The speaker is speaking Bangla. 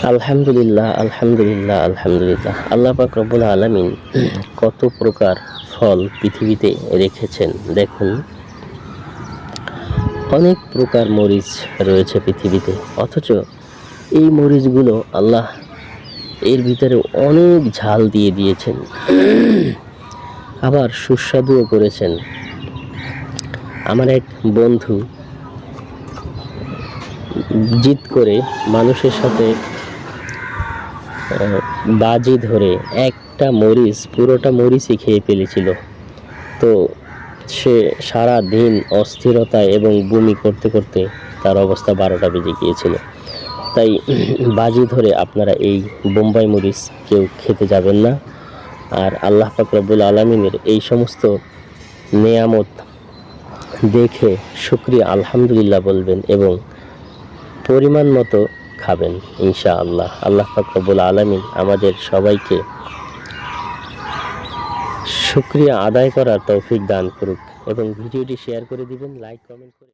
আলহামদুলিল্লাহ, আলহামদুলিল্লাহ, আলহামদুলিল্লাহ। আল্লাহ পাক রব্বুল আলামিন কত প্রকার ফল পৃথিবীতে রেখেছেন দেখুন। অনেক প্রকার মরিচ রয়েছে পৃথিবীতে, অথচ এই মরিচগুলো আল্লাহ এর ভিতরে অনেক ঝাল দিয়ে দিয়েছেন, আবার সুস্বাদুও করেছেন। আমার এক বন্ধু জিদ করে মানুষের সাথে বাজি ধরে একটা মরিচ, পুরোটা মরিচই খেয়ে ফেলেছিল। তো সে সারা দিন অস্থিরতায় এবং বমি করতে করতে তার অবস্থা 12টা বেজে গিয়েছিল। তাই বাজি ধরে আপনারা এই বোম্বাই মরিচ কেউ খেতে যাবেন না। আর আল্লাহ পাক রব্বুল আলামিনের এই সমস্ত নেয়ামত দেখে শুকরিয়া আলহামদুলিল্লাহ বলবেন এবং পরিমাণ মতো খাবেন ইনশাআল্লাহ। আল্লাহ পাক রব্বুল আলামিন আমাদের সবাইকে শুকরিয়া আদায় করার তৌফিক দান করুক এবং ভিডিওটি শেয়ার করে দিবেন, লাইক কমেন্ট করে।